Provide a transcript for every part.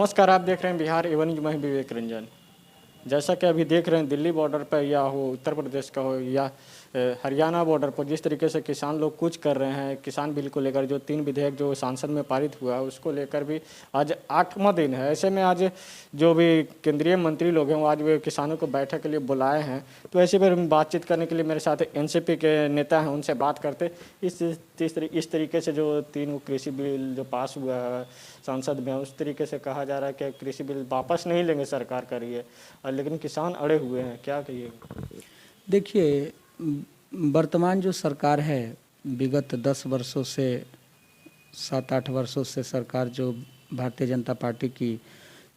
नमस्कार, आप देख रहे हैं बिहार एवन न्यूज़ में विवेक रंजन। जैसा कि अभी देख रहे हैं दिल्ली बॉर्डर पर या हो उत्तर प्रदेश का हो या हरियाणा बॉर्डर पर जिस तरीके से किसान लोग कुछ कर रहे हैं, किसान बिल को लेकर जो 3 विधेयक जो संसद में पारित हुआ है उसको लेकर भी आज 8वां दिन है। ऐसे में आज जो भी केंद्रीय मंत्री लोग हैं वो आज वे किसानों को बैठक के लिए बुलाए हैं। तो ऐसे में बातचीत करने के लिए मेरे साथ एनसीपी के नेता हैं, उनसे बात करते इस तरीके से जो 3 कृषि बिल जो पास हुआ है संसद में, उस तरीके से कहा जा रहा है कि कृषि बिल वापस नहीं लेंगे सरकार कर रही है, लेकिन किसान अड़े हुए हैं, क्या कहिएगा? देखिए, वर्तमान जो सरकार है विगत 10 वर्षों से 7-8 वर्षों से सरकार जो भारतीय जनता पार्टी की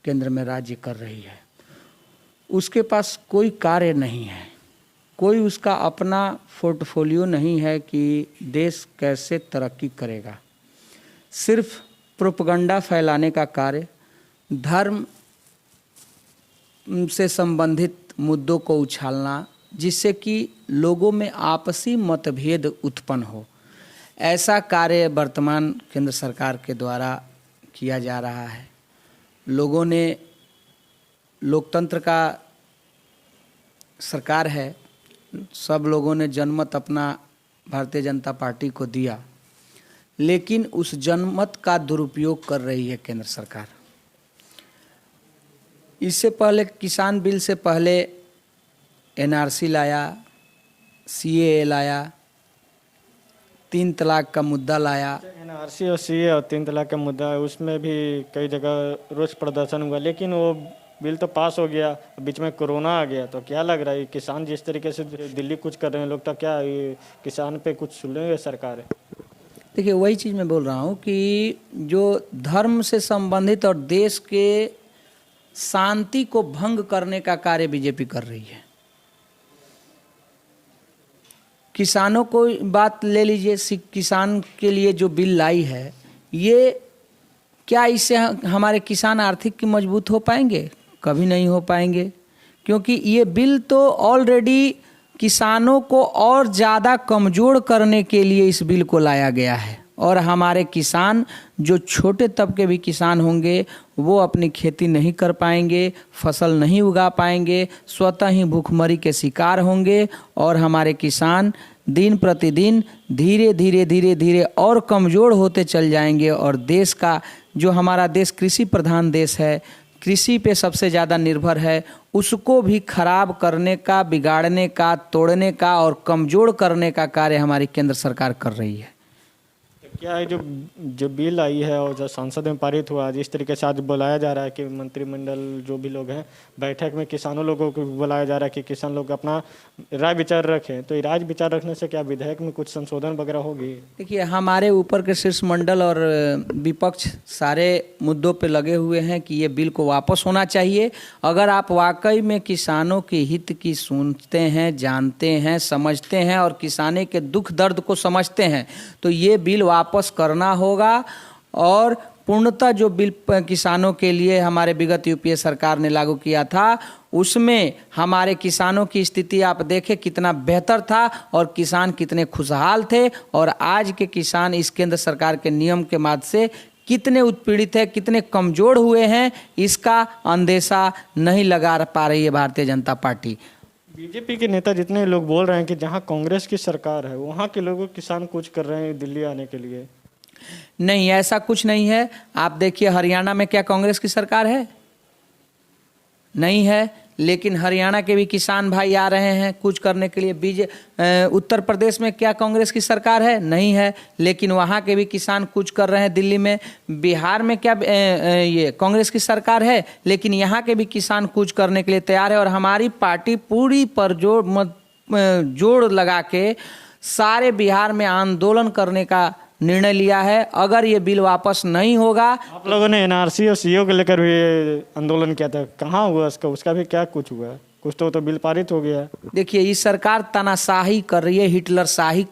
केंद्र में राज्य कर रही है, उसके पास कोई कार्य नहीं है, कोई उसका अपना पोर्टफोलियो नहीं है कि देश कैसे तरक्की करेगा। सिर्फ प्रोपगंडा फैलाने का कार्य, धर्म से संबंधित मुद्दों को उछालना जिससे कि लोगों में आपसी मतभेद उत्पन्न हो, ऐसा कार्य वर्तमान केंद्र सरकार के द्वारा किया जा रहा है। लोगों ने लोकतंत्र का सरकार है, सब लोगों ने जनमत अपना भारतीय जनता पार्टी को दिया, लेकिन उस जनमत का दुरुपयोग कर रही है केंद्र सरकार। इससे पहले किसान बिल से पहले एनआरसी लाया, सीएए लाया, 3 तलाक का मुद्दा लाया। एनआरसी और सीए और 3 तलाक का मुद्दा है, उसमें भी कई जगह रोष प्रदर्शन हुआ, लेकिन वो बिल तो पास हो गया, बीच में कोरोना आ गया। तो क्या लग रहा है किसान जिस तरीके से दिल्ली कुछ कर रहे हैं लोग, तो क्या किसान पे कुछ सुनेंगे सरकार? देखिए, वही चीज़ मैं बोल रहा हूँ कि जो धर्म से संबंधित और देश के शांति को भंग करने का कार्य बीजेपी कर रही है। किसानों को बात ले लीजिए, किसान के लिए जो बिल लाई है, ये क्या इससे हमारे किसान आर्थिक की मजबूत हो पाएंगे? कभी नहीं हो पाएंगे, क्योंकि ये बिल तो ऑलरेडी किसानों को और ज़्यादा कमज़ोर करने के लिए इस बिल को लाया गया है। और हमारे किसान जो छोटे तबके भी किसान होंगे वो अपनी खेती नहीं कर पाएंगे, फसल नहीं उगा पाएंगे, स्वतः ही भूखमरी के शिकार होंगे। और हमारे किसान दिन प्रतिदिन धीरे धीरे और कमज़ोर होते चल जाएंगे। और देश का जो हमारा देश कृषि प्रधान देश है, कृषि पे सबसे ज़्यादा निर्भर है, उसको भी खराब करने का, बिगाड़ने का, तोड़ने का और कमज़ोर करने का कार्य हमारी केंद्र सरकार कर रही है। क्या है जो बिल आई है और जो संसद में पारित हुआ, जिस तरीके से आज बुलाया जा रहा है कि मंत्रिमंडल जो भी लोग हैं बैठक में किसानों लोगों को बुलाया जा रहा है कि किसान लोग अपना राय विचार रखें, तो राय विचार रखने से क्या विधेयक में कुछ संशोधन वगैरह होगी? देखिए, हमारे ऊपर के शीर्ष मंडल और विपक्ष सारे मुद्दों पे लगे हुए हैं कि ये बिल को वापस होना चाहिए। अगर आप वाकई में किसानों के हित की सुनते हैं, जानते हैं, समझते हैं और किसाने के दुख दर्द को समझते हैं, तो ये बिल वापस करना होगा। और पूर्णतः जो बिल किसानों के लिए हमारे विगत यूपीए सरकार ने लागू किया था, उसमें हमारे किसानों की स्थिति आप देखें कितना बेहतर था और किसान कितने खुशहाल थे। और आज के किसान इस केंद्र सरकार के नियम के माध्यम से कितने उत्पीड़ित है, कितने कमज़ोर हुए हैं, इसका अंदेशा नहीं लगा पा रही है भारतीय जनता पार्टी। बीजेपी के नेता जितने लोग बोल रहे हैं कि जहां कांग्रेस की सरकार है वहां के लोगों किसान कुछ कर रहे हैं दिल्ली आने के लिए। नहीं, ऐसा कुछ नहीं है। आप देखिए, हरियाणा में क्या कांग्रेस की सरकार है? नहीं है। लेकिन हरियाणा के भी किसान भाई आ रहे हैं कुछ करने के लिए। उत्तर प्रदेश में क्या कांग्रेस की सरकार है? नहीं है, लेकिन वहाँ के भी किसान कुछ कर रहे हैं दील्ली में। बिहार में क्या ये कांग्रेस की सरकार है? लेकिन यहाँ के भी किसान कुछ करने के लिए तैयार है। और हमारी पार्टी पूरी पर जोर लगा के सारे बिहार में आंदोलन करने का निर्णय लिया है। अगर ये बिल वापस नहीं होगा, आप लोगों ने एनआरसी और सीओ को लेकर भी आंदोलन किया था, कहाँ हुआ उसका भी क्या कुछ हुआ? कुछ तो बिल पारित हो गया। देखिए, ये सरकार तानाशाही कर रही है, हिटलर शाही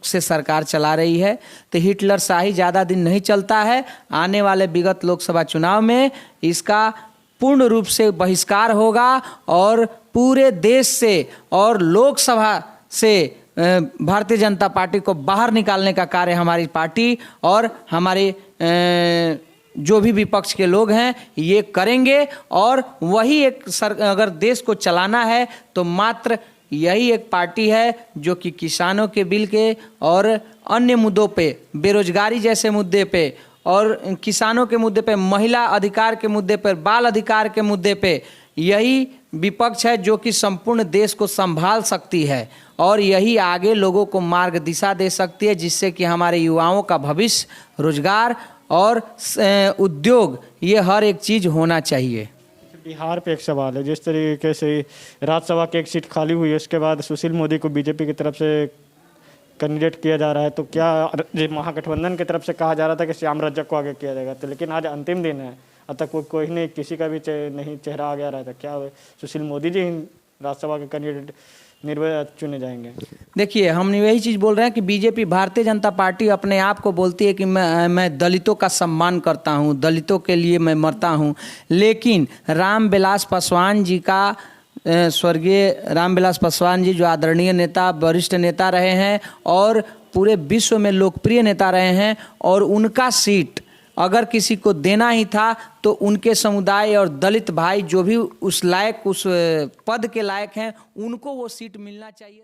से सरकार चला रही है। तो हिटलर शाही ज़्यादा दिन नहीं चलता है। आने वाले विगत लोकसभा चुनाव में इसका पूर्ण रूप से बहिष्कार होगा और पूरे देश से और लोकसभा से भारतीय जनता पार्टी को बाहर निकालने का कार्य हमारी पार्टी और हमारे जो भी विपक्ष के लोग हैं ये करेंगे और वही एक अगर देश को चलाना है तो मात्र यही एक पार्टी है जो कि किसानों के बिल के और अन्य मुद्दों पे, बेरोजगारी जैसे मुद्दे पे और किसानों के मुद्दे पे, महिला अधिकार के मुद्दे पर, बाल अधिकार के मुद्दे पे यही विपक्ष है जो कि संपूर्ण देश को संभाल सकती है और यही आगे लोगों को मार्ग दिशा दे सकती है, जिससे कि हमारे युवाओं का भविष्य, रोजगार और उद्योग, ये हर एक चीज़ होना चाहिए। बिहार पे एक सवाल है, जिस तरीके से राज्यसभा की एक सीट खाली हुई है उसके बाद सुशील मोदी को बीजेपी की तरफ से कैंडिडेट किया जा रहा है, तो क्या महागठबंधन की तरफ से कहा जा रहा था कि श्याम रजक को आगे किया जाएगा, तो लेकिन आज अंतिम दिन है, अब तक कोई नहीं, किसी का भी नहीं चेहरा आ गया रहा था, क्या सुशील मोदी जी राज्यसभा के कैंडिडेट निर्भय चुने जाएंगे? देखिए, हम यही चीज़ बोल रहे हैं कि बीजेपी, भारतीय जनता पार्टी अपने आप को बोलती है कि मैं दलितों का सम्मान करता हूं, दलितों के लिए मैं मरता हूं, लेकिन रामविलास पासवान जी का, स्वर्गीय रामविलास पासवान जी जो आदरणीय नेता, वरिष्ठ नेता रहे हैं और पूरे विश्व में लोकप्रिय नेता रहे हैं, और उनका सीट अगर किसी को देना ही था तो उनके समुदाय और दलित भाई जो भी उस लायक, उस पद के लायक हैं, उनको वो सीट मिलना चाहिए।